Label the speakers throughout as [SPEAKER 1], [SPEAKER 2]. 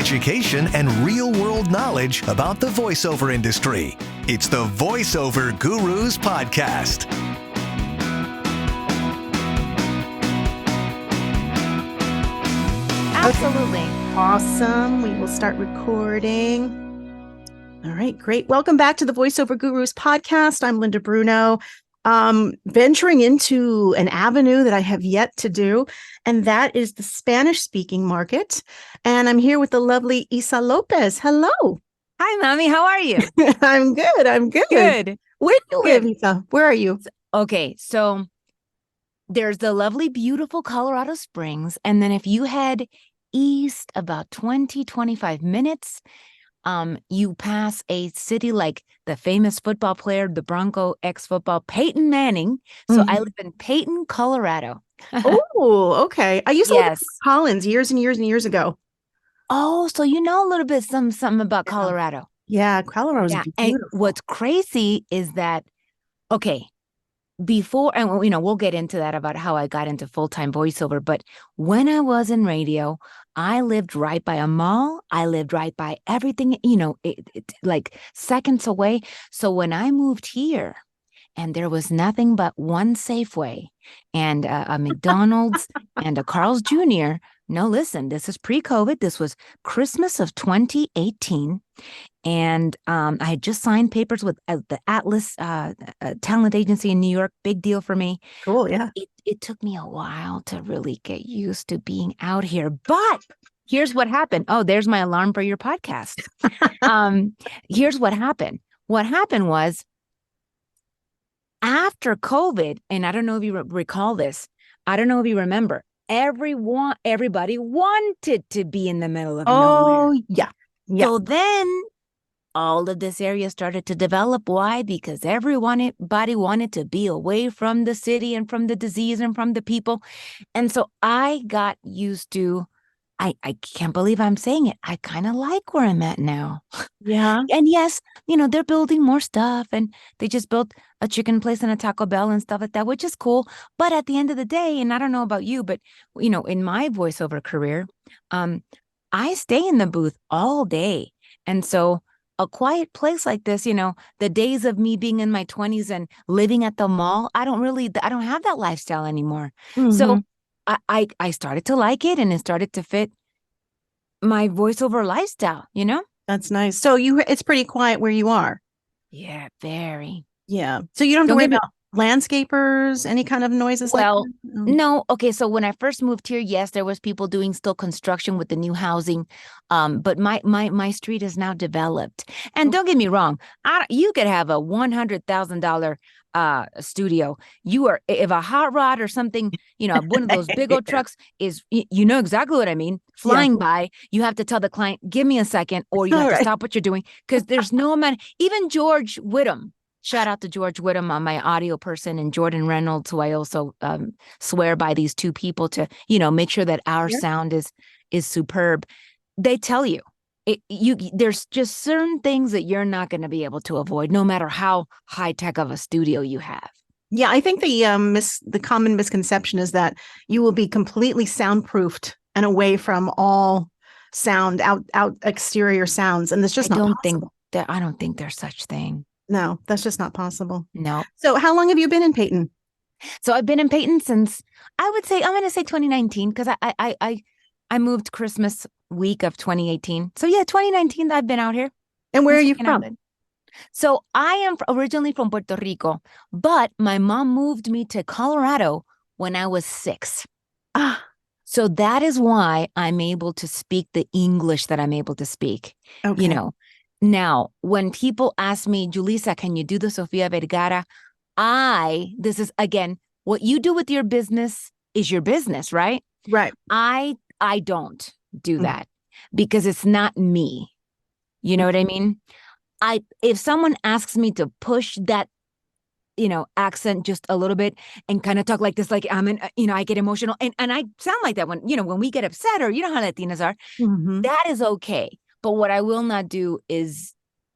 [SPEAKER 1] education, and real-world knowledge about the voiceover industry. It's the Voiceover Gurus Podcast.
[SPEAKER 2] Absolutely.
[SPEAKER 3] Awesome. We will start recording. All right, great. Welcome back to the Voiceover Gurus Podcast. I'm Linda Bruno. Venturing into an avenue that I have yet to do, and that is the Spanish-speaking market. And I'm here with the lovely Issa Lopez. Hello.
[SPEAKER 2] Hi, Mommy. How are you?
[SPEAKER 3] I'm good.
[SPEAKER 2] Good.
[SPEAKER 3] Where do you live, Issa? Where are you?
[SPEAKER 2] Okay, so there's the lovely, beautiful Colorado Springs. And then if you head east about 25 minutes, you pass a city like the famous football player, the Bronco ex-football, Peyton Manning. So I live in Peyton, Colorado.
[SPEAKER 3] Oh, okay. I used to live in Collins years and years ago.
[SPEAKER 2] Oh, so you know a little bit something about Colorado.
[SPEAKER 3] Yeah, Colorado's beautiful.
[SPEAKER 2] And what's crazy is that, okay, before, and we'll get into that about how I got into full-time voiceover, but when I was in radio, I lived right by a mall. I lived right by everything, like seconds away. So when I moved here and there was nothing but one Safeway and a McDonald's and a Carl's Jr. No, listen, this is pre-COVID. This was Christmas of 2018. And I had just signed papers with the Atlas talent agency in New York. Big deal for me.
[SPEAKER 3] Cool, yeah.
[SPEAKER 2] It took me a while to really get used to being out here. But here's what happened. Oh, there's my alarm for your podcast. Here's what happened. What happened was after COVID, and I don't know if you recall this. I don't know if you remember. Everybody wanted to be in the middle of nowhere.
[SPEAKER 3] Oh, yeah.
[SPEAKER 2] So then all of this area started to develop. Why? Because everybody wanted to be away from the city and from the disease and from the people. And so I got used to, I can't believe I'm saying it, I kind of like where I'm at now.
[SPEAKER 3] Yeah.
[SPEAKER 2] And yes, they're building more stuff, and they just built a chicken place and a Taco Bell and stuff like that, which is cool. But at the end of the day, and I don't know about you, but, in my voiceover career, I stay in the booth all day. And so a quiet place like this, the days of me being in my 20s and living at the mall, I don't have that lifestyle anymore.
[SPEAKER 3] Mm-hmm.
[SPEAKER 2] So I started to like it, and it started to fit my voiceover lifestyle,
[SPEAKER 3] That's nice. So it's pretty quiet where you are.
[SPEAKER 2] Yeah, very.
[SPEAKER 3] Yeah. So you don't have to worry about landscapers, any kind of noises like that?
[SPEAKER 2] No. Okay. So when I first moved here, yes, there was people doing still construction with the new housing. But my street is now developed. And don't get me wrong, you could have a $100,000 studio. If a hot rod or something, one of those big old trucks is, you know exactly what I mean, flying by, you have to tell the client, give me a second, or you have to stop what you're doing, because there's no amount. Even George Whittam. Shout out to George Whittam, my audio person, and Jordan Reynolds, who I also swear by these two people to, make sure that our sound is superb. They tell you, there's just certain things that you're not going to be able to avoid, no matter how high tech of a studio you have.
[SPEAKER 3] Yeah, I think the common misconception is that you will be completely soundproofed and away from all sound, out exterior sounds, and that's just not possible.
[SPEAKER 2] I don't think there's such thing.
[SPEAKER 3] No, that's just not possible.
[SPEAKER 2] No.
[SPEAKER 3] So how long have you been in Peyton?
[SPEAKER 2] So I've been in Peyton since, I'm going to say 2019, because I moved Christmas week of 2018. So yeah, 2019 I've been out here.
[SPEAKER 3] And where are you from?
[SPEAKER 2] So I am originally from Puerto Rico, but my mom moved me to Colorado when I was 6. So that is why I'm able to speak the English that I'm able to speak. Okay. Now, when people ask me, Julissa, can you do the Sofia Vergara? This is, again, what you do with your business is your business, right?
[SPEAKER 3] Right.
[SPEAKER 2] I don't do that because it's not me. You know what I mean? If someone asks me to push that, accent just a little bit and kind of talk like this, like I get emotional and I sound like that when we get upset, or how Latinas are, that is okay. But what I will not do is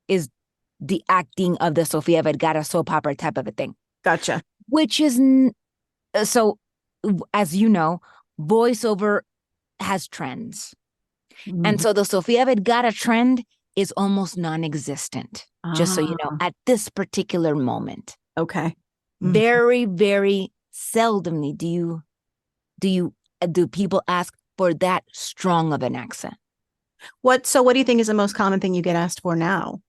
[SPEAKER 2] the acting of the Sofia Vergara soap opera type of a thing.
[SPEAKER 3] Gotcha.
[SPEAKER 2] Which is, so as you know, voiceover has trends. And so the Sofia Vergara trend is almost non-existent, just so you know, at this particular moment.
[SPEAKER 3] Okay.
[SPEAKER 2] Very, very seldomly do people ask for that strong of an accent.
[SPEAKER 3] So what do you think is the most common thing you get asked for now?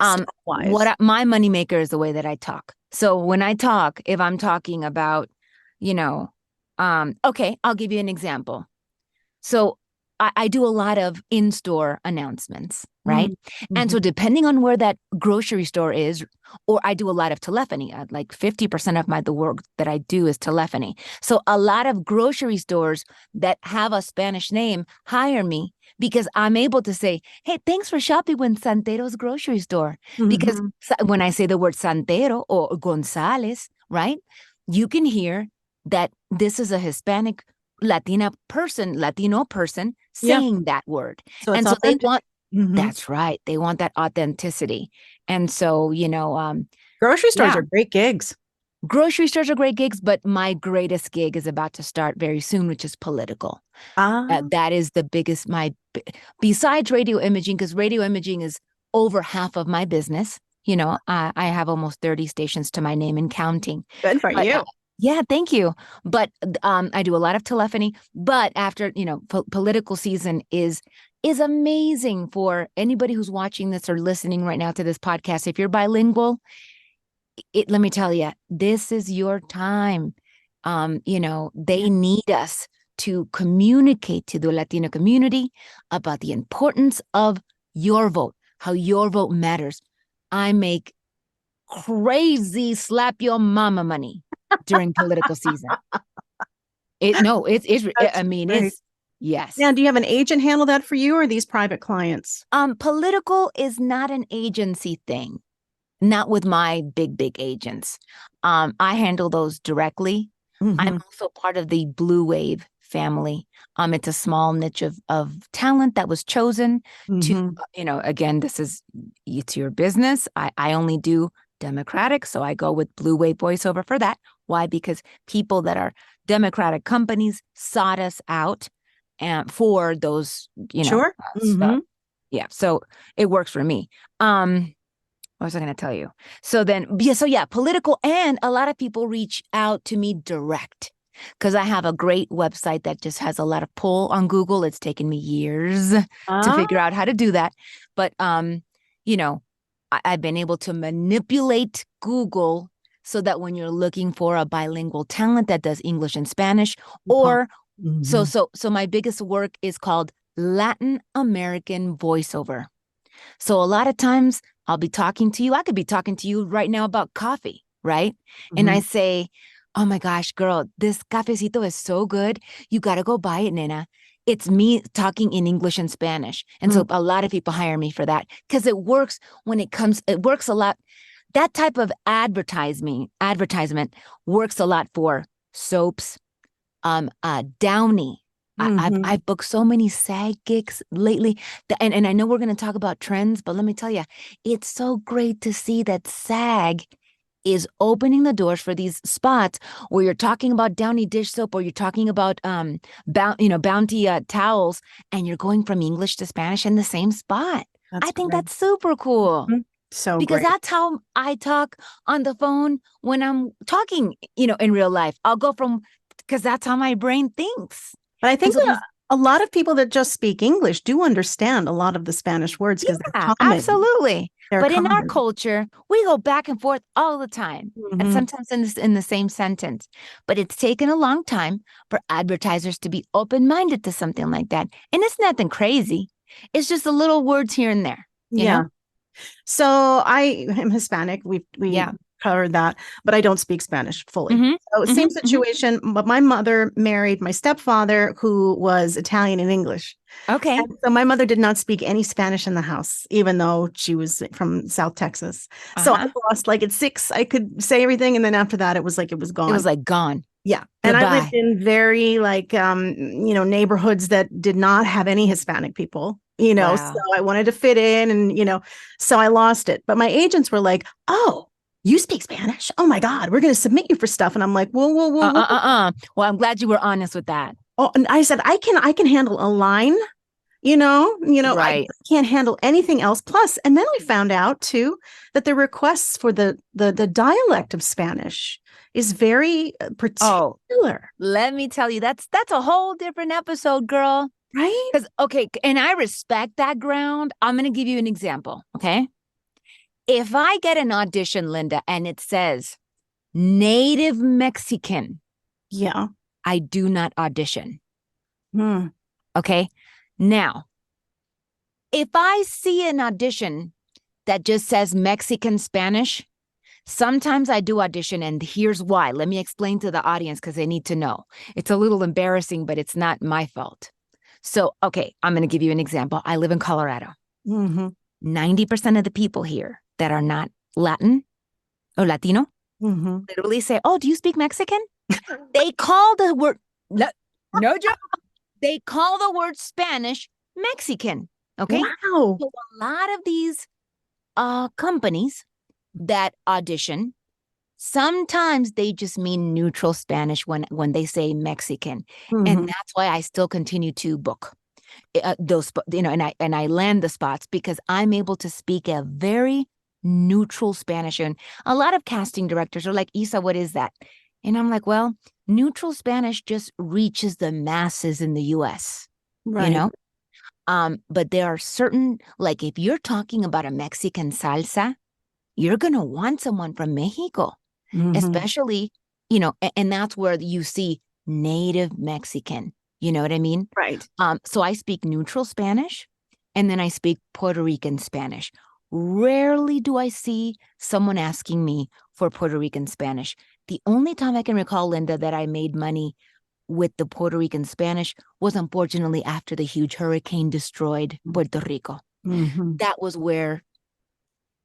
[SPEAKER 2] My moneymaker is the way that I talk. So when I talk, if I'm talking about, okay, I'll give you an example. So I do a lot of in-store announcements, right? And so depending on where that grocery store is, or I do a lot of telephony, like 50% of the work that I do is telephony. So a lot of grocery stores that have a Spanish name hire me because I'm able to say, hey, thanks for shopping with Santero's grocery store. Because when I say the word Santero or Gonzalez, right, you can hear that this is a Hispanic Latino person saying that word.
[SPEAKER 3] So
[SPEAKER 2] and so they want, that's right. They want that authenticity. And so,
[SPEAKER 3] grocery stores are great gigs.
[SPEAKER 2] Grocery stores are great gigs, but my greatest gig is about to start very soon, which is political. That is the biggest, besides radio imaging, because radio imaging is over half of my business. I have almost 30 stations to my name and counting.
[SPEAKER 3] Good for you.
[SPEAKER 2] Yeah, thank you. But I do a lot of telephony. But after, political season is amazing for anybody who's watching this or listening right now to this podcast. If you're bilingual, let me tell you, this is your time. They need us to communicate to the Latino community about the importance of your vote, how your vote matters. I make crazy slap your mama money during political season. Yes.
[SPEAKER 3] Now, do you have an agent handle that for you, or are these private clients?
[SPEAKER 2] Political is not an agency thing, not with my big agents. I handle those directly. I'm also part of the Blue Wave family. It's a small niche of talent that was chosen to, again, it's your business. I only do Democratic, so I go with Blue Wave Voiceover for that. Why? Because people that are Democratic companies sought us out for those,
[SPEAKER 3] Sure.
[SPEAKER 2] stuff. Yeah, so it works for me. What was I going to tell you? So political, and a lot of people reach out to me direct because I have a great website that just has a lot of pull on Google. It's taken me years to figure out how to do that, but I've been able to manipulate Google so that when you're looking for a bilingual talent that does English and Spanish, or so my biggest work is called Latin American voiceover. So a lot of times I'll be talking to you. I could be talking to you right now about coffee, right? And I say, oh my gosh, girl, this cafecito is so good. You got to go buy it, nena. It's me talking in English and Spanish. And so a lot of people hire me for that because it works it works a lot. That type of advertisement works a lot for soaps, Downy. I've booked so many SAG gigs lately. And I know we're going to talk about trends, but let me tell you, it's so great to see that SAG is opening the doors for these spots where you're talking about Downy dish soap, or you're talking about Bounty towels, and you're going from English to Spanish in the same spot. I think that's super cool.
[SPEAKER 3] So
[SPEAKER 2] because
[SPEAKER 3] great.
[SPEAKER 2] That's how I talk on the phone when I'm talking, in real life. I'll go because that's how my brain thinks.
[SPEAKER 3] But I think that a lot of people that just speak English do understand a lot of the Spanish words because they're common.
[SPEAKER 2] Absolutely. But
[SPEAKER 3] common.
[SPEAKER 2] In our culture, we go back and forth all the time, and sometimes in the same sentence. But it's taken a long time for advertisers to be open-minded to something like that. And it's nothing crazy. It's just the little words here and there. You know?
[SPEAKER 3] So I am Hispanic. We covered that, but I don't speak Spanish fully. So same situation, but my mother married my stepfather, who was Italian and English.
[SPEAKER 2] Okay.
[SPEAKER 3] And so my mother did not speak any Spanish in the house, even though she was from South Texas. So I lost, at 6, I could say everything. And then after that, it was gone.
[SPEAKER 2] It was gone.
[SPEAKER 3] Yeah. And I lived in very neighborhoods that did not have any Hispanic people.
[SPEAKER 2] Wow.
[SPEAKER 3] So I wanted to fit in and, so I lost it. But my agents were like, oh, you speak Spanish? Oh my God, we're going to submit you for stuff. And I'm like, whoa.
[SPEAKER 2] Well, I'm glad you were honest with that.
[SPEAKER 3] Oh, and I said, I can handle a line, I
[SPEAKER 2] Right.
[SPEAKER 3] can't handle anything else. Plus, and then I found out too that the requests for the dialect of Spanish is very
[SPEAKER 2] Oh,
[SPEAKER 3] particular,
[SPEAKER 2] let me tell you, that's a whole different episode, girl.
[SPEAKER 3] right?
[SPEAKER 2] Because, okay, and I respect that ground. I'm going to give you an example, okay? If I get an audition, Linda, and it says native Mexican,
[SPEAKER 3] Yeah.
[SPEAKER 2] I do not audition,
[SPEAKER 3] Hmm.
[SPEAKER 2] okay? Now, if I see an audition that just says Mexican Spanish, sometimes I do audition, and here's why. Let me explain to the audience because they need to know. It's a little embarrassing, but it's not my fault. So, okay, I'm going to give you an example. I live in Colorado.
[SPEAKER 3] Mm-hmm.
[SPEAKER 2] 90% of the people here that are not Latin or Latino
[SPEAKER 3] Mm-hmm.
[SPEAKER 2] literally say, "Oh, do you speak Mexican?" They call the word, no joke, they call the word Spanish Mexican, okay?
[SPEAKER 3] Wow.
[SPEAKER 2] So a lot of these companies that audition, sometimes they just mean neutral Spanish when they say Mexican.
[SPEAKER 3] Mm-hmm.
[SPEAKER 2] And that's why I still continue to book those, and I land the spots because I'm able to speak a very neutral Spanish. And a lot of casting directors are like, "Issa, what is that?" And I'm like, well, neutral Spanish just reaches the masses in the US,
[SPEAKER 3] Right.
[SPEAKER 2] But there are certain, like if you're talking about a Mexican salsa, you're going to want someone from Mexico,
[SPEAKER 3] Mm-hmm.
[SPEAKER 2] especially, and that's where you see native Mexican. You know what I mean?
[SPEAKER 3] Right.
[SPEAKER 2] So I speak neutral Spanish, and then I speak Puerto Rican Spanish. Rarely do I see someone asking me for Puerto Rican Spanish. The only time I can recall, Linda, that I made money with the Puerto Rican Spanish was unfortunately after the huge hurricane destroyed Puerto Rico.
[SPEAKER 3] Mm-hmm.
[SPEAKER 2] That was where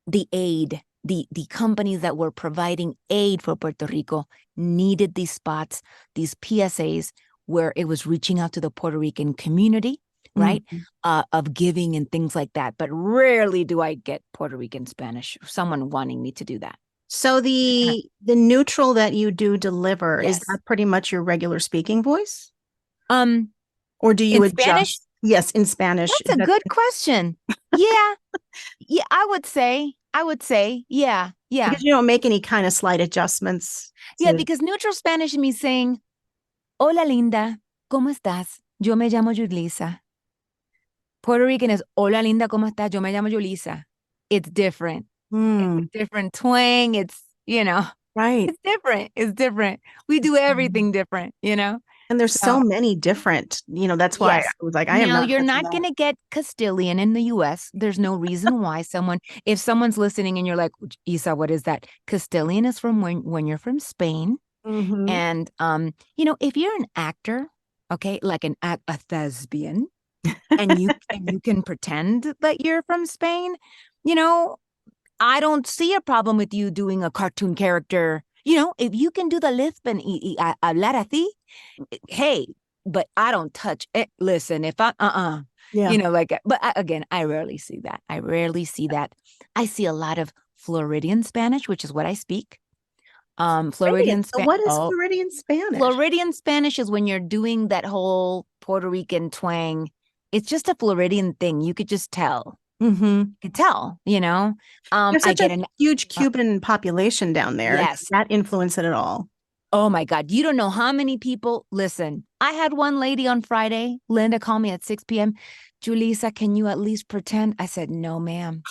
[SPEAKER 2] the aid, the companies that were providing aid for Puerto Rico needed these spots, these PSAs, where it was reaching out to the Puerto Rican community, right?
[SPEAKER 3] Mm-hmm.
[SPEAKER 2] Of giving and things like that. But rarely do I get Puerto Rican Spanish, someone wanting me to do that.
[SPEAKER 3] So the neutral that you do deliver, is
[SPEAKER 2] Yes.
[SPEAKER 3] that pretty much your regular speaking voice?
[SPEAKER 2] Um,
[SPEAKER 3] Or do you
[SPEAKER 2] in
[SPEAKER 3] adjust?
[SPEAKER 2] Spanish?
[SPEAKER 3] Yes, in Spanish.
[SPEAKER 2] That's a good question. Yeah. Yeah, I would say, yeah.
[SPEAKER 3] Because you don't make any kind of slight adjustments.
[SPEAKER 2] Yeah, because neutral Spanish means saying, "Hola, linda, ¿cómo estás? Yo me llamo Julissa." Puerto Rican is, "Hola, linda, ¿cómo estás? Yo me llamo Julissa." It's different. It's a different twang. It's,
[SPEAKER 3] Right.
[SPEAKER 2] it's different. It's different. We do everything different,
[SPEAKER 3] And there's so
[SPEAKER 2] So,
[SPEAKER 3] many different, that's why
[SPEAKER 2] yes.
[SPEAKER 3] I was like, I am
[SPEAKER 2] Now,
[SPEAKER 3] not
[SPEAKER 2] you're
[SPEAKER 3] touching
[SPEAKER 2] not
[SPEAKER 3] that.
[SPEAKER 2] going to get Castilian in the US. There's no reason why if someone's listening and you're like, "Isa, what is that?" Castilian is from when you're from Spain.
[SPEAKER 3] Mm-hmm.
[SPEAKER 2] And, if you're an actor, okay, like a thespian, and you can pretend that you're from Spain, I don't see a problem with you doing a cartoon character. If you can do the lisp and hablar así, hey, but I don't touch it. Listen, if
[SPEAKER 3] Yeah.
[SPEAKER 2] but again, I rarely see that. I see a lot of Floridian Spanish, which is what I speak. Floridian
[SPEAKER 3] So what is Floridian Spanish?
[SPEAKER 2] Floridian Spanish is when you're doing that whole Puerto Rican twang. It's just a Floridian thing. You could just tell.
[SPEAKER 3] Mm-hmm.
[SPEAKER 2] You could tell,
[SPEAKER 3] There's such a huge
[SPEAKER 2] uh,
[SPEAKER 3] Cuban population down there.
[SPEAKER 2] Yes.
[SPEAKER 3] Does that influence it at all?
[SPEAKER 2] Oh my God. You don't know how many people listen. I had one lady on Friday, Linda, call me at 6 p.m. "Julissa, can you at least pretend?" I said, "No, ma'am."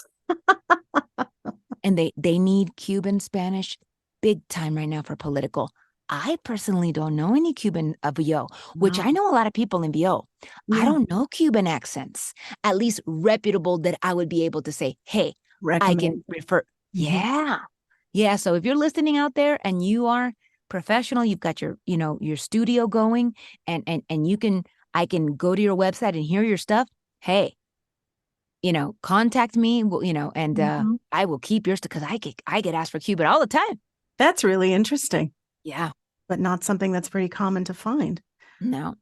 [SPEAKER 2] And they need Cuban Spanish big time right now for political. I personally don't know any Cuban VO, which I know a lot of people in VO. I don't know Cuban accents, at least reputable that I would be able to say, "Hey, I can refer." Yeah. Yeah. So if you're listening out there and you are professional, you've got your studio going and I can go to your website and hear your stuff. Hey, contact me, and I will keep yours because I get asked for Cuban all the time.
[SPEAKER 3] That's really interesting.
[SPEAKER 2] Yeah.
[SPEAKER 3] But not something that's very common to find.
[SPEAKER 2] No.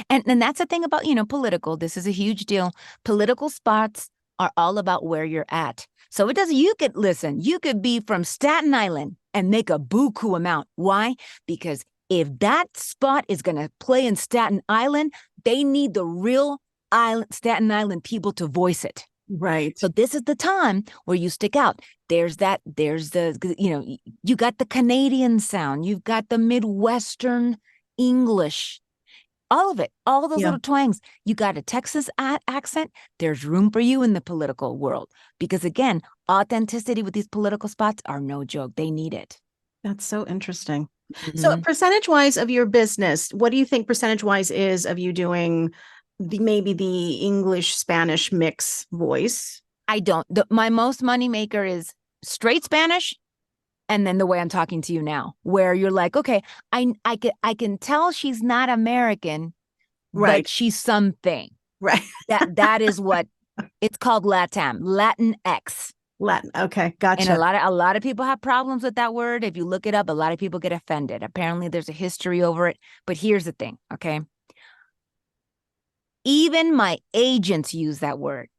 [SPEAKER 2] And that's the thing about, political. This is a huge deal. Political spots are all about where you're at. So you could be from Staten Island and make a buku amount. Why? Because if that spot is going to play in Staten Island, they need the real Staten Island people to voice it.
[SPEAKER 3] Right.
[SPEAKER 2] So this is the time where you stick out. There's you got the Canadian sound. You've got the Midwestern English, all of it, all of those little twangs. You got a Texas accent. There's room for you in the political world. Because again, authenticity with these political spots are no joke. They need it.
[SPEAKER 3] That's so interesting.
[SPEAKER 2] Mm-hmm.
[SPEAKER 3] So percentage-wise of your business, what do you think percentage-wise is of you doing maybe the English-Spanish mix voice?
[SPEAKER 2] I don't. My most money maker is straight Spanish, and then the way I'm talking to you now, where you're like, okay, I can tell she's not American,
[SPEAKER 3] right?
[SPEAKER 2] But she's something,
[SPEAKER 3] right?
[SPEAKER 2] That is what it's called. Latin X.
[SPEAKER 3] Latin. Okay, gotcha.
[SPEAKER 2] And a lot of people have problems with that word. If you look it up, a lot of people get offended. Apparently, there's a history over it. But here's the thing, okay? Even my agents use that word.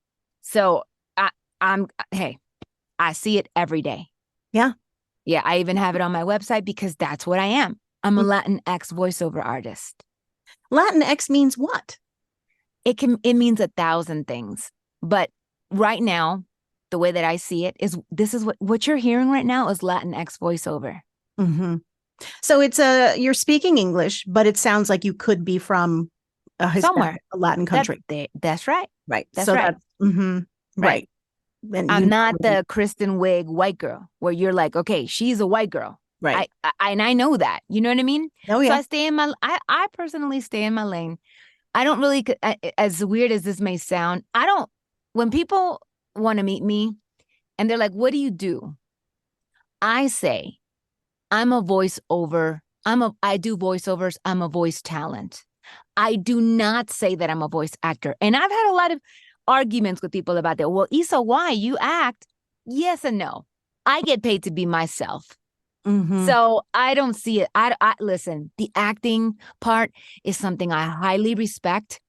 [SPEAKER 2] So I see it every day.
[SPEAKER 3] Yeah.
[SPEAKER 2] Yeah, I even have it on my website because that's what I am. I'm a Latinx voiceover artist.
[SPEAKER 3] Latinx means what?
[SPEAKER 2] It means 1,000 things. But right now, the way that I see it is this is what you're hearing right now is Latinx voiceover.
[SPEAKER 3] Mm-hmm. So it's you're speaking English, but it sounds like you could be from somewhere, a Latin country.
[SPEAKER 2] That's right.
[SPEAKER 3] Right.
[SPEAKER 2] That's
[SPEAKER 3] so
[SPEAKER 2] right.
[SPEAKER 3] Right.
[SPEAKER 2] And I'm not the Kristen Wiig white girl where you're like, okay, she's a white girl.
[SPEAKER 3] Right.
[SPEAKER 2] I know that. You know what I mean?
[SPEAKER 3] Oh, yeah.
[SPEAKER 2] So I stay in I personally stay in my lane. I don't really, as weird as this may sound, when people want to meet me and they're like, what do you do? I say, I'm a voiceover. I do voiceovers. I'm a voice talent. I do not say that I'm a voice actor. And I've had a lot of arguments with people about that. Well, Issa, why? You act. Yes and no. I get paid to be myself.
[SPEAKER 3] Mm-hmm.
[SPEAKER 2] So I don't see it. I listen, the acting part is something I highly respect.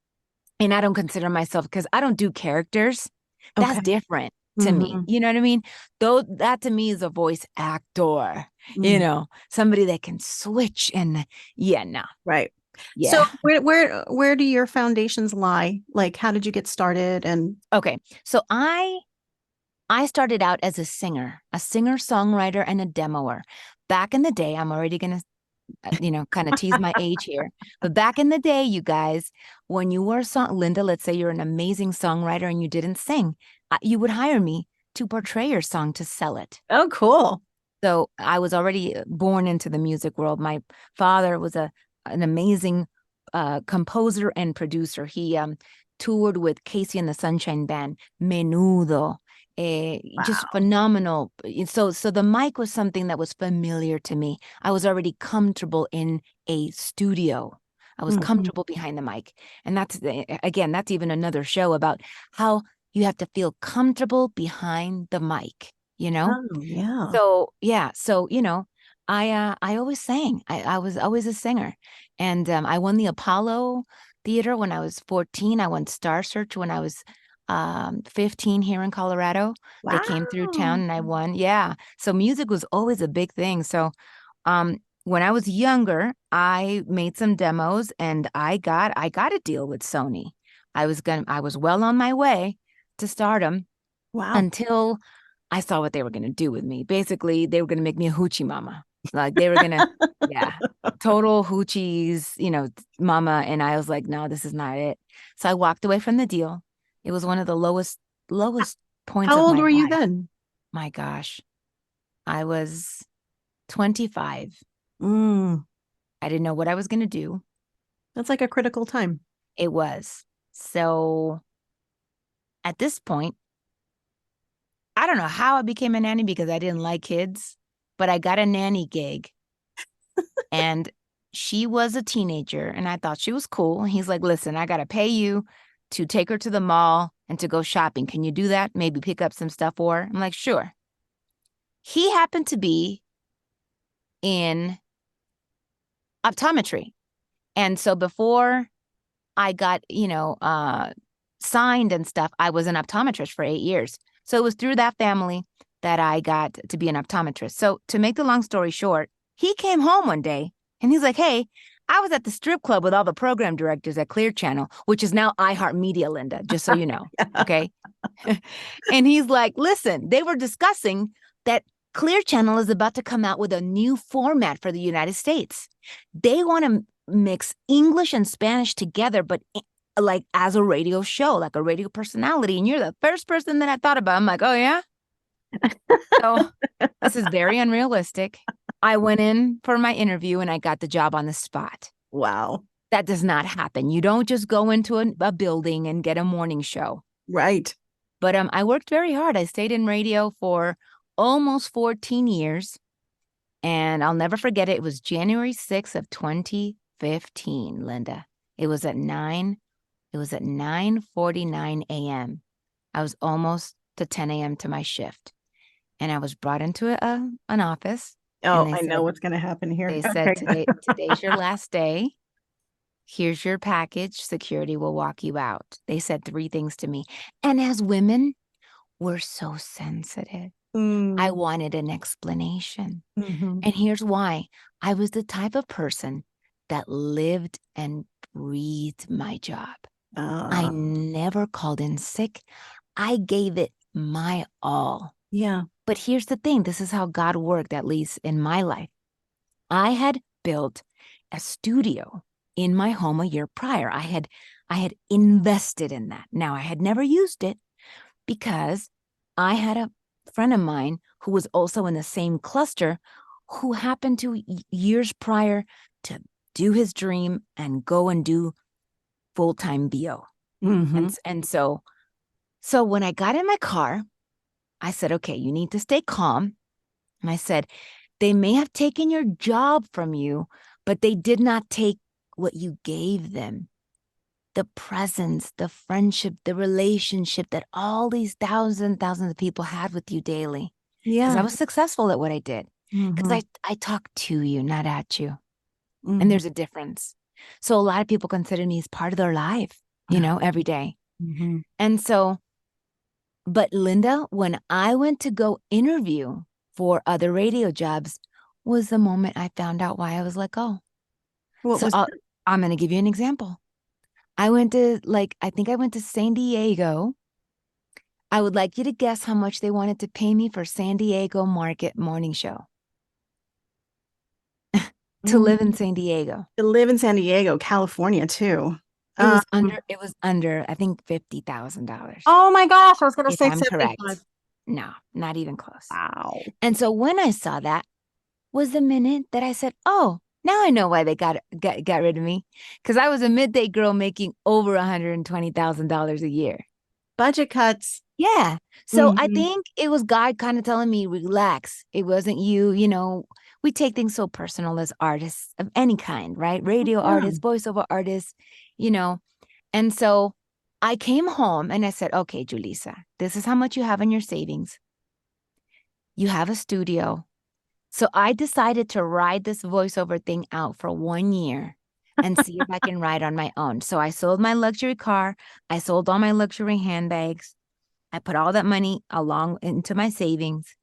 [SPEAKER 2] And I don't consider myself, because I don't do characters. That's different to me. You know what I mean? Though that to me is a voice actor, somebody that can switch and no.
[SPEAKER 3] Right.
[SPEAKER 2] Yeah.
[SPEAKER 3] So where do your foundations lie? Like, how did you get started? And
[SPEAKER 2] okay. So I started out as a singer, songwriter, and a demoer. Back in the day, I'm already going to kind of tease my age here. But back in the day, you guys, when you were Linda, let's say you're an amazing songwriter and you didn't sing, you would hire me to portray your song to sell it.
[SPEAKER 3] Oh, cool.
[SPEAKER 2] So I was already born into the music world. My father was an amazing composer and producer. He toured with Casey and the Sunshine Band, Menudo. Just phenomenal. So the mic was something that was familiar to me. I was already comfortable in a studio. I was comfortable behind the mic. And that's even another show about how you have to feel comfortable behind the mic,
[SPEAKER 3] Oh, yeah.
[SPEAKER 2] So, I always sang. I was always a singer. And I won the Apollo Theater when I was 14. I won Star Search when I was 15 here in Colorado. Wow. They came through town and I won. Yeah. So music was always a big thing. So when I was younger, I made some demos and I got a deal with Sony. I was well on my way to stardom.
[SPEAKER 3] Wow.
[SPEAKER 2] Until I saw what they were going to do with me. Basically, they were going to make me a hoochie mama. Like they were going to, total hoochies, mama. And I was like, no, this is not it. So I walked away from the deal. It was one of the lowest points.
[SPEAKER 3] How
[SPEAKER 2] old
[SPEAKER 3] were you then?
[SPEAKER 2] My gosh. I was 25.
[SPEAKER 3] I
[SPEAKER 2] didn't know what I was going to do.
[SPEAKER 3] That's like a critical time.
[SPEAKER 2] It was. So at this point, I don't know how I became a nanny because I didn't like kids, but I got a nanny gig. And she was a teenager and I thought she was cool. And he's like, listen, I got to pay you to take her to the mall and to go shopping. Can you do that? Maybe pick up some stuff for her? I'm like, sure. He happened to be in optometry. And so before I got, signed and stuff, I was an optometrist for 8 years. So it was through that family that I got to be an optometrist. So to make the long story short, he came home one day and he's like, hey, I was at the strip club with all the program directors at Clear Channel, which is now iHeartMedia, Linda, just so you know. Okay. And he's like, listen, they were discussing that Clear Channel is about to come out with a new format for the United States. They want to mix English and Spanish together, but like as a radio show, like a radio personality. And you're the first person that I thought about. I'm like, oh, yeah. So this is very unrealistic. I went in for my interview and I got the job on the spot.
[SPEAKER 3] Wow.
[SPEAKER 2] That does not happen. You don't just go into a building and get a morning show.
[SPEAKER 3] Right.
[SPEAKER 2] But I worked very hard. I stayed in radio for almost 14 years. And I'll never forget it. It was January 6th of 2015, Linda. It was at 9:49 a.m. I was almost to 10 a.m. to my shift. And I was brought into an office.
[SPEAKER 3] Oh, I know what's going to happen here.
[SPEAKER 2] They said, today's your last day. Here's your package. Security will walk you out. They said 3 things to me. And as women, we're so sensitive. I wanted an explanation. And here's why. I was the type of person that lived and breathed my job. I never called in sick. I gave it my all.
[SPEAKER 3] Yeah.
[SPEAKER 2] But here's the thing. This is how God worked, at least in my life. I had built a studio in my home a year prior. I had invested in that. Now, I had never used it because I had a friend of mine who was also in the same cluster who happened to years prior to do his dream and go and do full-time VO. And so when I got in my car, I said, okay, you need to stay calm. And I said, they may have taken your job from you, but they did not take what you gave them. The presence, the friendship, the relationship that all these thousands of people had with you daily. Yeah. Because I was successful at what I did. Because I talk to you, not at you. And there's a difference. So a lot of people consider me as part of their life, every day. And so, but Linda, when I went to go interview for other radio jobs was the moment I found out why I was let go. I'm going to give you an example. I think I went to San Diego. I would like you to guess how much they wanted to pay me for San Diego Market morning show. To live in San Diego.
[SPEAKER 3] To live in San Diego, California, too.
[SPEAKER 2] It was under, I think, $50,000.
[SPEAKER 3] Oh my gosh, I was going to say
[SPEAKER 2] I'm correct. No, not even close.
[SPEAKER 3] Wow.
[SPEAKER 2] And so when I saw that was the minute that I said, oh, now I know why they got rid of me. Because I was a midday girl making over $120,000 a year.
[SPEAKER 3] Budget cuts.
[SPEAKER 2] Yeah. So I think it was God kind of telling me, relax. It wasn't you, we take things so personal as artists of any kind, right? Radio artists, voiceover artists, And so I came home and I said, okay, Julissa, this is how much you have in your savings. You have a studio. So I decided to ride this voiceover thing out for 1 year and see if I can ride on my own. So I sold my luxury car. I sold all my luxury handbags. I put all that money along into my savings.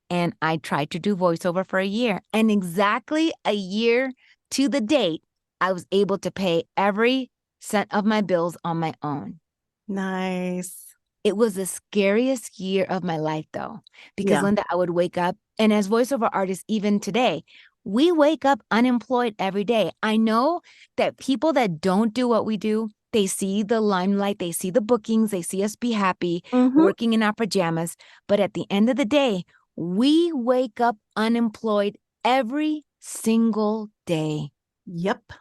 [SPEAKER 2] And I tried to do voiceover for a year. And exactly a year to the date, I was able to pay every cent of my bills on my own.
[SPEAKER 3] Nice.
[SPEAKER 2] It was the scariest year of my life, though, because Linda, I would wake up, and as voiceover artists, even today, we wake up unemployed every day. I know that people that don't do what we do, they see the limelight, they see the bookings, they see us be happy, working in our pajamas. But at the end of the day, we wake up unemployed every single day.
[SPEAKER 3] Yep.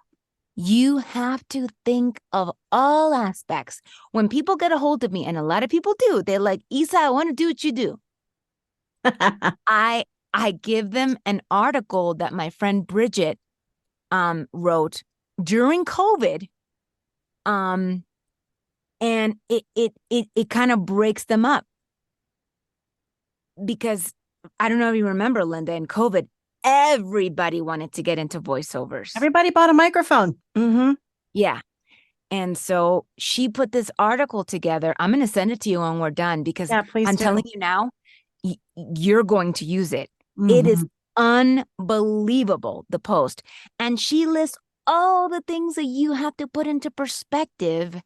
[SPEAKER 2] You have to think of all aspects. When people get a hold of me, and a lot of people do, they're like, Issa, I want to do what you do. I give them an article that my friend Bridget wrote during COVID. And it kind of breaks them up. Because I don't know if you remember, Linda, in COVID, everybody wanted to get into voiceovers.
[SPEAKER 3] Everybody bought a microphone.
[SPEAKER 2] Yeah. And so she put this article together. I'm going to send it to you when we're done because I'm telling you now, you're going to use it. It is unbelievable, the post. And she lists all the things that you have to put into perspective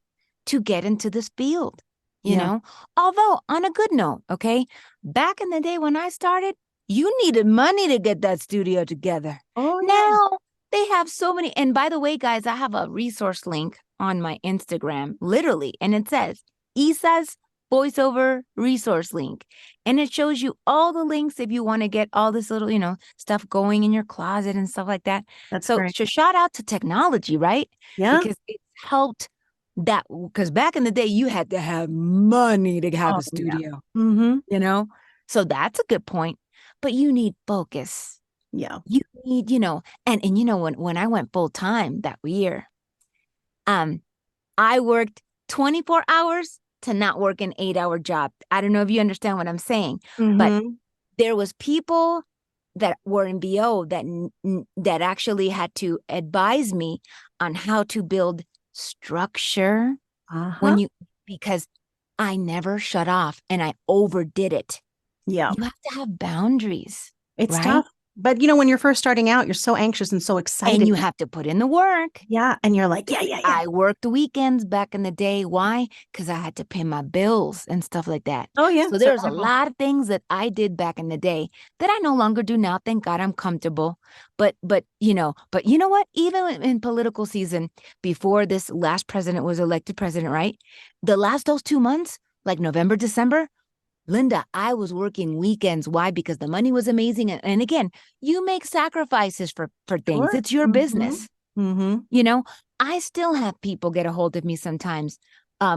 [SPEAKER 2] to get into this field, you know? Although on a good note, okay, back in the day when I started, you needed money to get that studio together.
[SPEAKER 3] Oh,
[SPEAKER 2] Now they have so many. And by the way, guys, I have a resource link on my Instagram, literally, and it says Issa's voiceover resource link. And it shows you all the links if you want to get all this little, stuff going in your closet and stuff like that.
[SPEAKER 3] That's
[SPEAKER 2] so
[SPEAKER 3] great.
[SPEAKER 2] Shout out to technology, right?
[SPEAKER 3] Yeah.
[SPEAKER 2] Because it's helped that, because back in the day, you had to have money to have a studio, So that's a good point. But you need focus.
[SPEAKER 3] Yeah.
[SPEAKER 2] You need, when I went full time that year, I worked 24 hours to not work an 8-hour job. I don't know if you understand what I'm saying, but there was people that were in BO that actually had to advise me on how to build structure because I never shut off and I overdid it.
[SPEAKER 3] Yeah.
[SPEAKER 2] You have to have boundaries.
[SPEAKER 3] It's
[SPEAKER 2] right?
[SPEAKER 3] tough. But, when you're first starting out, you're so anxious and so excited.
[SPEAKER 2] And you have to put in the work.
[SPEAKER 3] Yeah. And you're like, yeah.
[SPEAKER 2] I worked the weekends back in the day. Why? Because I had to pay my bills and stuff like that.
[SPEAKER 3] Oh, yeah.
[SPEAKER 2] So there's a lot of things that I did back in the day that I no longer do now. Thank God I'm comfortable. But you know what? Even in political season, before this last president was elected president, right? Those 2 months, like November, December, Linda, I was working weekends. Why? Because the money was amazing. And again, you make sacrifices for things.
[SPEAKER 3] Sure.
[SPEAKER 2] It's your business.
[SPEAKER 3] Mm-hmm.
[SPEAKER 2] I still have people get a hold of me sometimes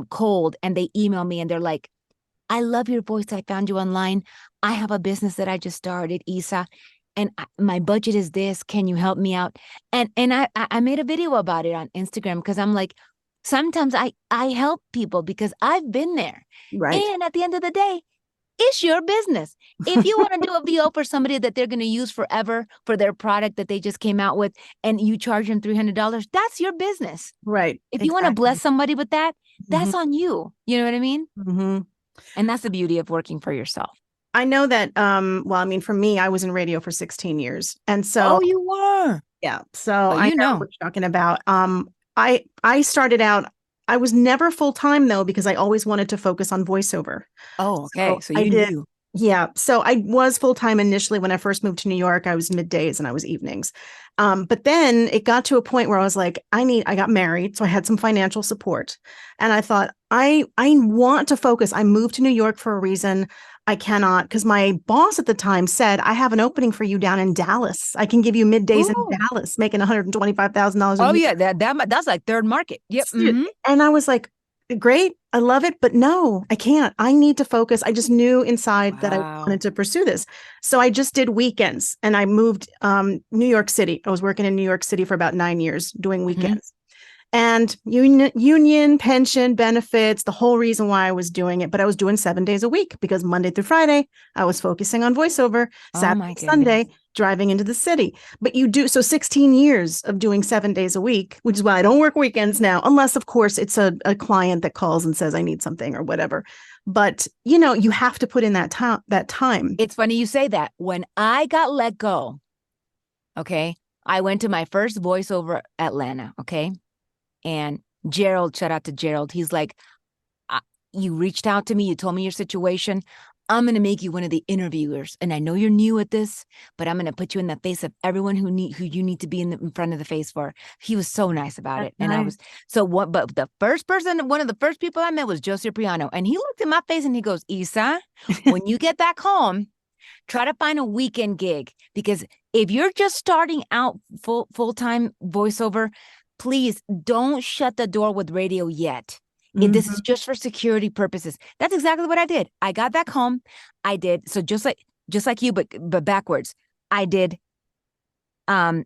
[SPEAKER 2] cold, and they email me and they're like, I love your voice. I found you online. I have a business that I just started, Issa, and my budget is this. Can you help me out? And I made a video about it on Instagram because I'm like, sometimes I help people because I've been there.
[SPEAKER 3] Right.
[SPEAKER 2] And at the end of the day, it's your business. If you want to do a VO for somebody that they're going to use forever for their product that they just came out with, and you charge them $300, that's your business.
[SPEAKER 3] Right.
[SPEAKER 2] If you want to bless somebody with that, that's on you. You know what I mean? Mm-hmm. And that's the beauty of working for yourself.
[SPEAKER 3] I know that, for me, I was in radio for 16 years. And so.
[SPEAKER 2] Oh, you were?
[SPEAKER 3] Yeah. So I know what you're talking about. I started out, I was never full-time though, because I always wanted to focus on voiceover.
[SPEAKER 2] Oh, okay. So
[SPEAKER 3] you
[SPEAKER 2] did.
[SPEAKER 3] Yeah. So I was full-time initially. When I first moved to New York, I was middays and I was evenings. But then it got to a point where I was like, I got married. So I had some financial support and I thought, I want to focus. I moved to New York for a reason. I cannot, because my boss at the time said, I have an opening for you down in Dallas. I can give you middays in Dallas, making $125,000 a year.
[SPEAKER 2] Yeah, that's like third market. Yep. Mm-hmm.
[SPEAKER 3] And I was like, great, I love it, but no, I can't. I need to focus. I just knew inside that I wanted to pursue this. So I just did weekends, and I moved New York City. I was working in New York City for about 9 years doing weekends. And union, pension, benefits, the whole reason why I was doing it. But I was doing 7 days a week because Monday through Friday, I was focusing on voiceover, Saturday, Sunday, driving into the city. But so 16 years of doing 7 days a week, which is why I don't work weekends now, unless, of course, it's a client that calls and says, I need something or whatever. But, you have to put in that time.
[SPEAKER 2] It's funny you say that. When I got let go, okay, I went to my first voiceover Atlanta, okay? And Gerald, shout out to Gerald. He's like, you reached out to me. You told me your situation. I'm going to make you one of the interviewers. And I know you're new at this, but I'm going to put you in the face of everyone who you need to be in front of the face for. He was so nice about it. And I was but the first person, one of the first people I met was Joe Cipriano. And he looked in my face and he goes, Issa, when you get back home, try to find a weekend gig. Because if you're just starting out full-time voiceover, please don't shut the door with radio yet. This is just for security purposes. That's exactly what I did. I got back home. I did. So just like you, but backwards. I did. I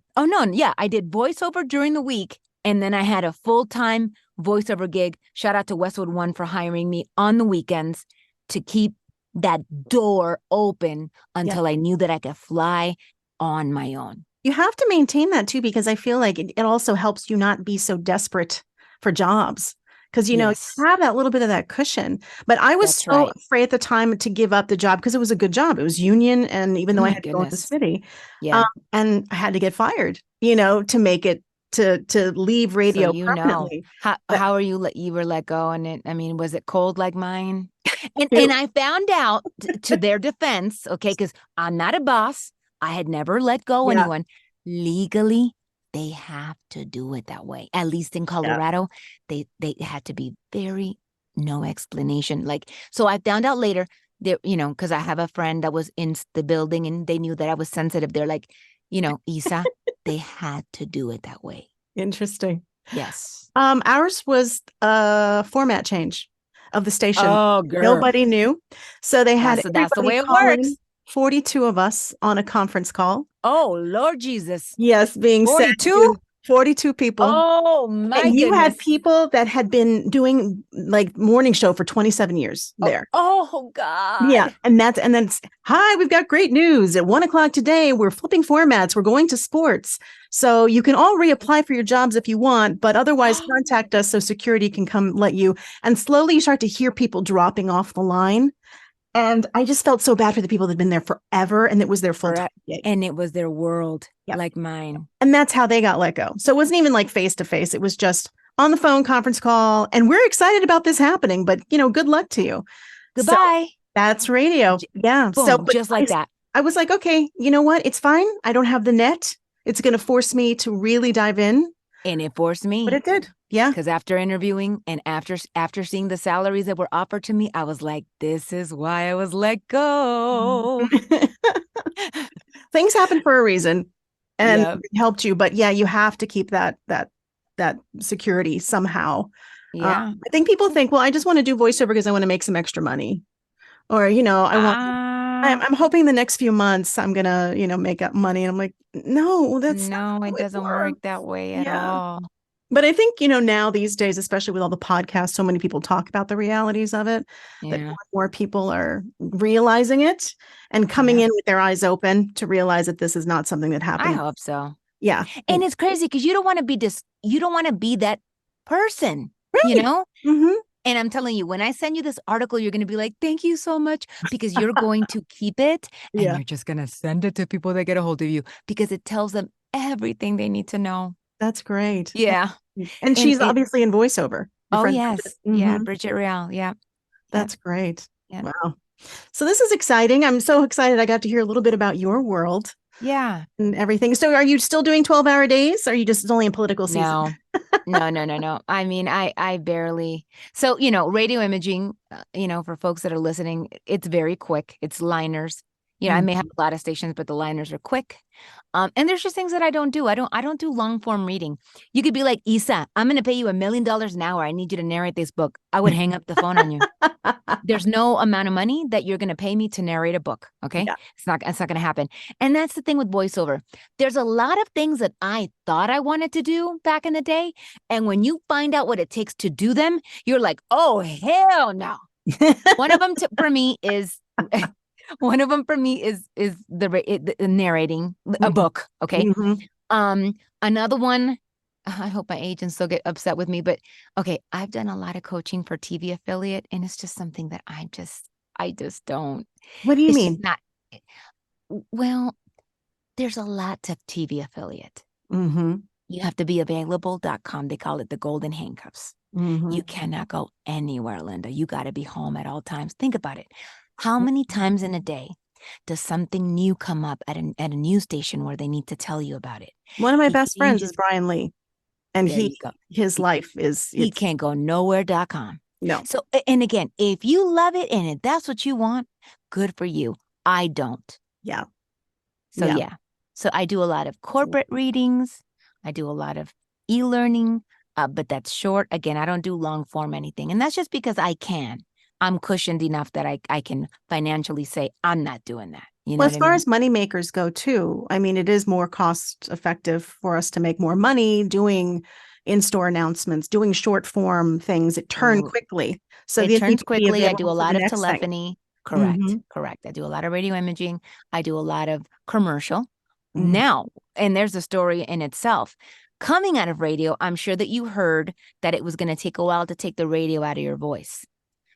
[SPEAKER 2] did voiceover during the week. And then I had a full-time voiceover gig. Shout out to Westwood One for hiring me on the weekends to keep that door open until I knew that I could fly on my own.
[SPEAKER 3] You have to maintain that too, because I feel like it also helps you not be so desperate for jobs. Because, you have that little bit of that cushion. But I was afraid at the time to give up the job because it was a good job. It was union. And even though I had to go to the city, and I had to get fired, to make it to leave
[SPEAKER 2] So
[SPEAKER 3] radio
[SPEAKER 2] you know
[SPEAKER 3] permanently. But
[SPEAKER 2] how are you were let go, and I mean, was it cold like mine? And I found out to their defense, okay, because I'm not a boss. I had never let go
[SPEAKER 3] yeah,
[SPEAKER 2] anyone. Legally, they have to do it that way. At least in
[SPEAKER 3] yeah.
[SPEAKER 2] Colorado, they had to be very no explanation. Like, so I found out later there, because I have a friend that was in the building and they knew that I was sensitive. They're like, Issa, they had to do it that way.
[SPEAKER 3] Interesting.
[SPEAKER 2] Yes.
[SPEAKER 3] Ours was a format change of the station.
[SPEAKER 2] Oh, girl.
[SPEAKER 3] Nobody knew. So they had
[SPEAKER 2] That's the way it
[SPEAKER 3] call
[SPEAKER 2] works.
[SPEAKER 3] in, 42 of us on a conference call.
[SPEAKER 2] Oh, Lord Jesus.
[SPEAKER 3] Yes, being sent
[SPEAKER 2] 42?
[SPEAKER 3] to 42 people.
[SPEAKER 2] Oh, my
[SPEAKER 3] And you
[SPEAKER 2] goodness.
[SPEAKER 3] had people that had been doing like morning show for 27 years there.
[SPEAKER 2] Oh, God.
[SPEAKER 3] Yeah. And then it's, hi, we've got great news. At 1:00 today, we're flipping formats. We're going to sports. So you can all reapply for your jobs if you want, but otherwise contact us so security can come let you. And slowly you start to hear people dropping off the line. And I just felt so bad for the people that had been there forever. And it was their full-time gig.
[SPEAKER 2] And it was their world,
[SPEAKER 3] Yep.
[SPEAKER 2] like mine.
[SPEAKER 3] And that's how they got let go. So it wasn't even like face-to-face. It was just on the phone conference call. And we're excited about this happening, but good luck to you.
[SPEAKER 2] Goodbye.
[SPEAKER 3] So that's radio. Yeah.
[SPEAKER 2] Boom,
[SPEAKER 3] So
[SPEAKER 2] just like that.
[SPEAKER 3] I was like, okay, you know what? It's fine. I don't have the net. It's going to force me to really dive in.
[SPEAKER 2] And it forced me.
[SPEAKER 3] But it did. Yeah.
[SPEAKER 2] Because after interviewing and after seeing the salaries that were offered to me, I was like, this is why I was let go.
[SPEAKER 3] Things happen for a reason and
[SPEAKER 2] Yep.
[SPEAKER 3] it helped you. But yeah, you have to keep that security somehow.
[SPEAKER 2] Yeah.
[SPEAKER 3] I think people think, well, I just want to do voiceover because I want to make some extra money. Or, I'm hoping the next few months I'm going to, make up money. And I'm like, no, that's
[SPEAKER 2] no, it doesn't work that way at all.
[SPEAKER 3] But I think, now these days, especially with all the podcasts, so many people talk about the realities of it, that more people are realizing it and coming in with their eyes open to realize that this is not something that happens.
[SPEAKER 2] I hope so.
[SPEAKER 3] Yeah.
[SPEAKER 2] And it's crazy because you don't want to be you don't want to be that person,
[SPEAKER 3] right. Mm-hmm.
[SPEAKER 2] And I'm telling you, when I send you this article, you're going to be like, thank you so much, because you're going to keep it and you're just going to send it to people that get a hold of you because it tells them everything they need to know.
[SPEAKER 3] That's great.
[SPEAKER 2] Yeah.
[SPEAKER 3] And she's obviously in voiceover.
[SPEAKER 2] Oh, yes.
[SPEAKER 3] Bridget. Mm-hmm.
[SPEAKER 2] Yeah. Bridget Real. Yeah.
[SPEAKER 3] That's great.
[SPEAKER 2] Yeah.
[SPEAKER 3] Wow. So this is exciting. I'm so excited. I got to hear a little bit about your world.
[SPEAKER 2] Yeah.
[SPEAKER 3] And everything. So are you still doing 12-hour days? Or are you just only in political season?
[SPEAKER 2] No. I mean, I barely. So, radio imaging, for folks that are listening, it's very quick. It's liners. I may have a lot of stations, but the liners are quick. And there's just things that I don't do. I don't do long form reading. You could be like, Issa, I'm going to pay you $1 million an hour. I need you to narrate this book. I would hang up the phone on you. There's no amount of money that you're going to pay me to narrate a book. Okay. Yeah. It's not going to happen. And that's the thing with voiceover. There's a lot of things that I thought I wanted to do back in the day. And when you find out what it takes to do them, you're like, oh, hell no. One of them for me is the narrating a book. Okay. Mm-hmm. Another one, I hope my agents still get upset with me, but okay, I've done a lot of coaching for TV affiliate, and it's just something that I just don't.
[SPEAKER 3] What do you mean?
[SPEAKER 2] Well, there's a lot to TV affiliate.
[SPEAKER 3] Mm-hmm.
[SPEAKER 2] You have to be available.com. They call it the golden handcuffs. Mm-hmm. You cannot go anywhere, Linda. You got to be home at all times. Think about it. How many times in a day does something new come up at a news station where they need to tell you about it?
[SPEAKER 3] One of my best friends is Brian Lee. And his life is...
[SPEAKER 2] He can't go nowhere.com.
[SPEAKER 3] No.
[SPEAKER 2] So, and again, if you love it and if that's what you want, good for you. I don't.
[SPEAKER 3] Yeah.
[SPEAKER 2] So, yeah. So I do a lot of corporate readings. I do a lot of e-learning, but that's short. Again, I don't do long form anything. And that's just because I can. I'm cushioned enough that I can financially say I'm not doing that.
[SPEAKER 3] As far as money makers go too, I mean, it is more cost effective for us to make more money doing in-store announcements, doing short form things. It turns quickly. So
[SPEAKER 2] it turns quickly. I do a lot of telephony. Correct. I do a lot of radio imaging. I do a lot of commercial. Now, and there's a story in itself. Coming out of radio, I'm sure that you heard that it was going to take a while to take the radio out of your voice.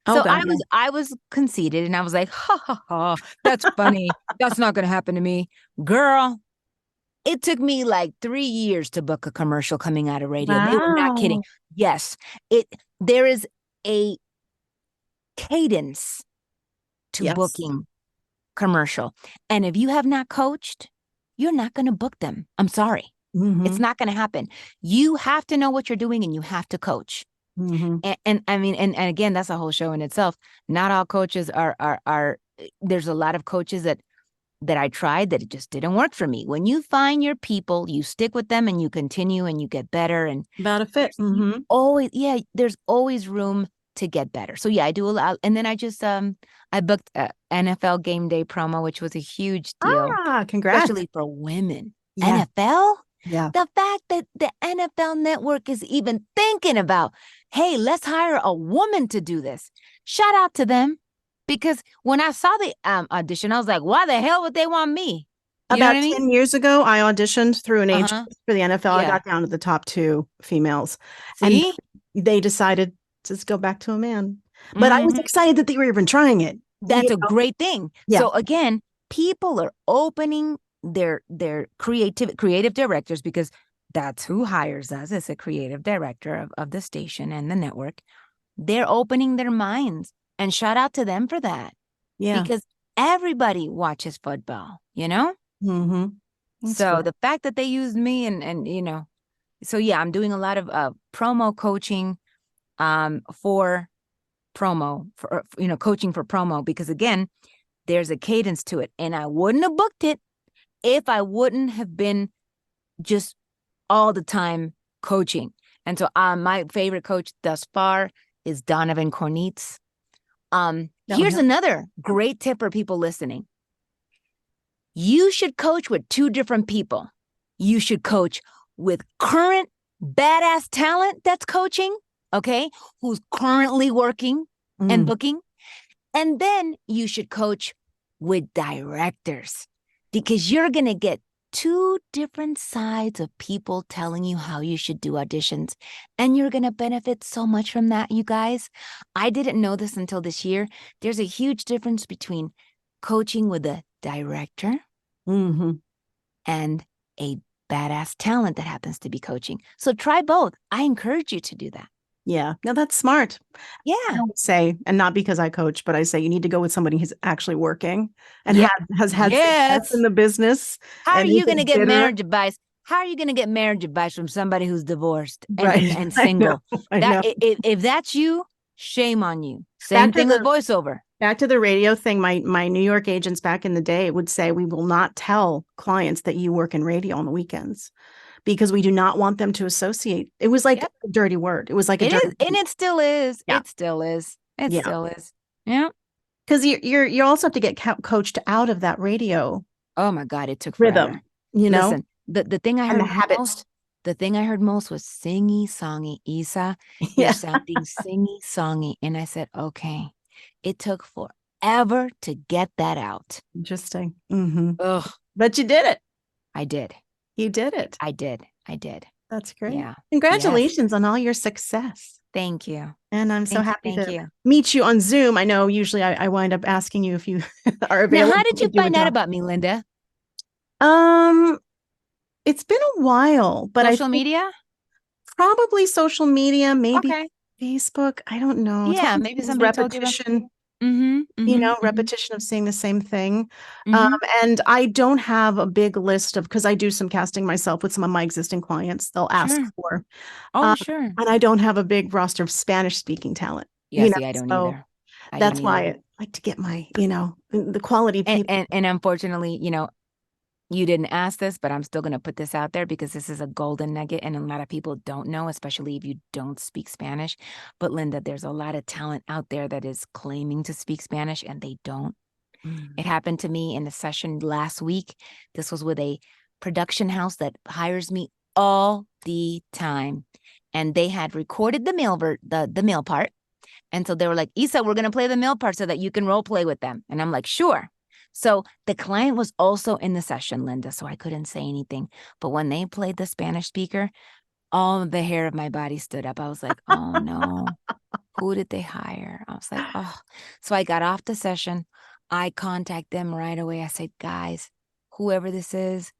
[SPEAKER 2] So I was conceited and I was like, ha, ha, ha, that's funny. That's not going to happen to me. Girl, It took me like 3 years to book a commercial coming out of radio. They were not kidding.
[SPEAKER 3] Wow.
[SPEAKER 2] Yes, there is a cadence to
[SPEAKER 3] Yes.
[SPEAKER 2] booking commercial. And if you have not coached, you're not going to book them. I'm sorry. It's not going to happen. You have to know what you're doing and you have to coach. And I mean, and again, that's a whole show in itself. Not all coaches are there's a lot of coaches that I tried that it just didn't work for me. When you find your people, you stick with them and you continue and you get better. And
[SPEAKER 3] About a fit.
[SPEAKER 2] there's always room to get better. So yeah, I do a lot. And then I just, I booked a NFL game day promo, which was a huge deal.
[SPEAKER 3] Congrats.
[SPEAKER 2] Especially for women.
[SPEAKER 3] Yeah.
[SPEAKER 2] NFL?
[SPEAKER 3] Yeah.
[SPEAKER 2] The fact that the NFL network is even thinking about, hey, let's hire a woman to do this. Shout out to them. Because when I saw the audition, I was like, why the hell would they want me? You know
[SPEAKER 3] About
[SPEAKER 2] what I mean?
[SPEAKER 3] 10 years ago, I auditioned through an agent for the NFL. I
[SPEAKER 2] Yeah.
[SPEAKER 3] got down to the top 2 females.
[SPEAKER 2] See?
[SPEAKER 3] And they decided to just go back to a man. But I was excited that they were even trying it.
[SPEAKER 2] That's a great thing.
[SPEAKER 3] Yeah.
[SPEAKER 2] So again, people are opening their creative directors, because that's who hires us. It's a creative director of the station and the network. They're opening their minds, and shout out to them for that.
[SPEAKER 3] Yeah.
[SPEAKER 2] Because everybody watches football, you know? So
[SPEAKER 3] great.
[SPEAKER 2] the fact that they used me and so yeah, I'm doing a lot of promo coaching for promo, for coaching for promo, because again, there's a cadence to it, and I wouldn't have booked it if I wouldn't have been just all the time coaching. And so my favorite coach thus far is Donovan Cornitz. Here's another great tip for people listening. You should coach with 2 different people. You should coach with current badass talent that's coaching, okay, who's currently working and booking. And then you should coach with directors, because you're going to get 2 different sides of people telling you how you should do auditions. And you're going to benefit so much from that, you guys. I didn't know this until this year. There's a huge difference between coaching with a director and a badass talent that happens to be coaching. So try both. I encourage you to do that.
[SPEAKER 3] Yeah. No, that's smart.
[SPEAKER 2] Yeah.
[SPEAKER 3] I would say, and not because I coach, but I say you need to go with somebody who's actually working and has had success in the business.
[SPEAKER 2] How are you going to get marriage advice? How are you going to get marriage advice from somebody who's divorced and single?
[SPEAKER 3] I know.
[SPEAKER 2] If that's you, shame on you. Same thing with voiceover.
[SPEAKER 3] Back to the radio thing, my New York agents back in the day would say, we will not tell clients that you work in radio on the weekends, because we do not want them to associate. It was like a dirty word. It was like
[SPEAKER 2] and it still is.
[SPEAKER 3] Yeah.
[SPEAKER 2] It still is. It still is. Yeah.
[SPEAKER 3] Because you also have to get coached out of that radio.
[SPEAKER 2] Oh my God, it took forever.
[SPEAKER 3] Rhythm. Listen,
[SPEAKER 2] the thing I heard
[SPEAKER 3] the habits.
[SPEAKER 2] The thing I heard most was singy songy. Issa, you're sounding singy songy, and I said, okay. It took forever to get that out.
[SPEAKER 3] Interesting.
[SPEAKER 2] Ugh.
[SPEAKER 3] But you did it.
[SPEAKER 2] I did.
[SPEAKER 3] You did it.
[SPEAKER 2] I did.
[SPEAKER 3] That's great.
[SPEAKER 2] Yeah.
[SPEAKER 3] Congratulations on all your success.
[SPEAKER 2] Thank you.
[SPEAKER 3] And I'm so happy to meet you on Zoom. I know usually I wind up asking you if you are available.
[SPEAKER 2] Now, how did you find out about me, Linda?
[SPEAKER 3] It's been a while, but
[SPEAKER 2] social media?
[SPEAKER 3] Probably social media, maybe Facebook. I don't know.
[SPEAKER 2] Yeah, maybe some
[SPEAKER 3] repetition. Repetition of saying the same thing. And I don't have a big list because I do some casting myself with some of my existing clients. They'll ask for.
[SPEAKER 2] Sure.
[SPEAKER 3] And I don't have a big roster of Spanish speaking talent.
[SPEAKER 2] Yeah, I don't either.
[SPEAKER 3] That's why I like to get my, the quality people.
[SPEAKER 2] And unfortunately, you didn't ask this, but I'm still going to put this out there because this is a golden nugget and a lot of people don't know, especially if you don't speak Spanish. But Linda, there's a lot of talent out there that is claiming to speak Spanish and they don't. It happened to me in a session last week. This was with a production house that hires me all the time. And they had recorded the male part. And so they were like, Issa, we're going to play the male part so that you can role play with them. And I'm like, sure. So the client was also in the session, Linda, so I couldn't say anything. But when they played the Spanish speaker, all the hair of my body stood up. I was like, oh no, who did they hire? I was like, oh. So I got off the session. I contacted them right away. I said, guys, whoever this is,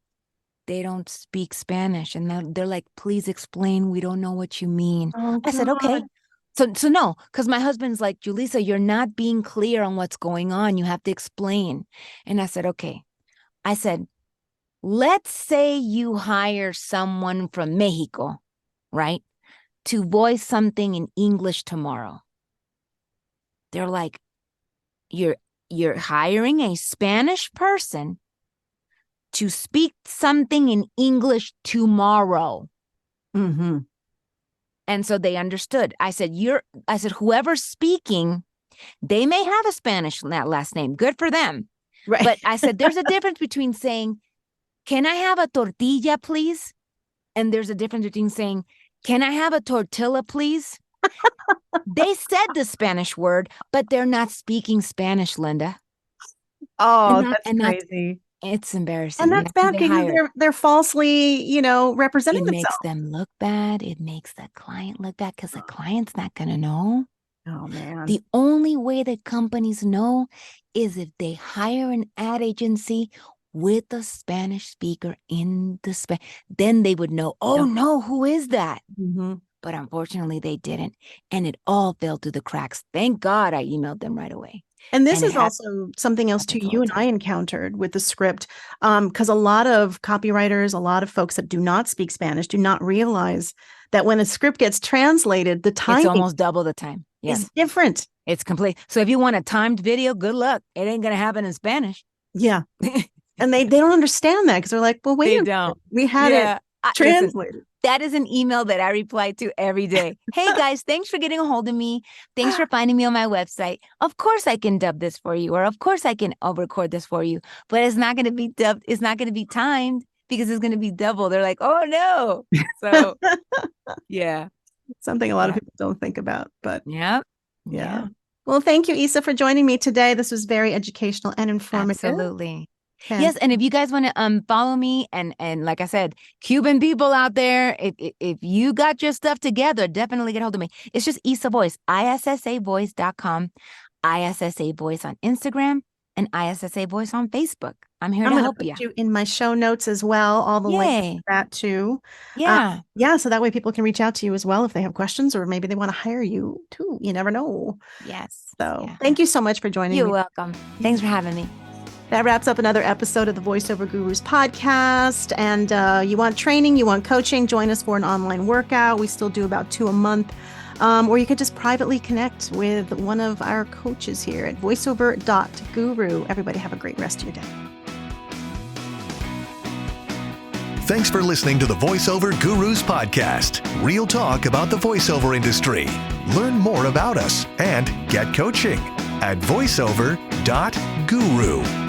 [SPEAKER 2] they don't speak Spanish. And they're like, please explain. We don't know what you mean.
[SPEAKER 3] Oh,
[SPEAKER 2] I said, okay. So no, because my husband's like, Julissa, you're not being clear on what's going on. You have to explain. And I said, okay. I said, let's say you hire someone from Mexico, right, to voice something in English tomorrow. They're like, you're hiring a Spanish person to speak something in English tomorrow.
[SPEAKER 3] Mm-hmm.
[SPEAKER 2] And so they understood. I said, whoever's speaking, they may have a Spanish last name. Good for them.
[SPEAKER 3] Right.
[SPEAKER 2] But I said, there's a difference between saying, can I have a tortilla, please? And there's a difference between saying, can I have a tortilla, please? They said the Spanish word, but they're not speaking Spanish, Linda.
[SPEAKER 3] Oh, that's crazy.
[SPEAKER 2] It's embarrassing.
[SPEAKER 3] And that's bad because they're falsely, representing
[SPEAKER 2] themselves. It makes them look bad. It makes the client look bad because the client's not going to know.
[SPEAKER 3] Oh, man.
[SPEAKER 2] The only way that companies know is if they hire an ad agency with a Spanish speaker in the then they would know, no, who is that?
[SPEAKER 3] Mm-hmm.
[SPEAKER 2] But unfortunately, they didn't. And it all fell through the cracks. Thank God I emailed them right away.
[SPEAKER 3] And this is also something else too you and I encountered with the script, because a lot of copywriters, a lot of folks that do not speak Spanish do not realize that when a script gets translated, the time
[SPEAKER 2] it's almost double the time. Yes.
[SPEAKER 3] Is different.
[SPEAKER 2] It's complete. So if you want a timed video, good luck. It ain't going to happen in Spanish.
[SPEAKER 3] Yeah. And they don't understand that because they're like, well, wait a minute. We had it translated.
[SPEAKER 2] Listen, that is an email that I reply to every day. Hey guys, thanks for getting a hold of me. Thanks for finding me on my website. Of course I can dub this for you, or of course I can record this for you, but it's not going to be dubbed. It's not going to be timed because it's going to be double. They're like, oh no. So yeah.
[SPEAKER 3] Something a lot of people don't think about, but
[SPEAKER 2] yeah.
[SPEAKER 3] Well, thank you, Issa, for joining me today. This was very educational and informative.
[SPEAKER 2] Absolutely. Yes, and if you guys want to follow me and like I said, Cuban people out there, if you got your stuff together, definitely get hold of me. It's just Issa Voice, ISSAvoice.com, ISSA Voice on Instagram, and ISSA Voice on Facebook. I'm here to help you.
[SPEAKER 3] You in my show notes as well, all the links to that too.
[SPEAKER 2] Yeah.
[SPEAKER 3] So that way people can reach out to you as well if they have questions, or maybe they want to hire you too. You never know.
[SPEAKER 2] Yes.
[SPEAKER 3] So thank you so much for joining me.
[SPEAKER 2] You're welcome. Thanks for having me.
[SPEAKER 3] That wraps up another episode of the Voiceover Gurus podcast. And you want training, you want coaching, join us for an online workout. We still do about 2 a month. Or you could just privately connect with one of our coaches here at voiceover.guru. Everybody have a great rest of your day.
[SPEAKER 1] Thanks for listening to the Voiceover Gurus podcast. Real talk about the voiceover industry. Learn more about us and get coaching at voiceover.guru.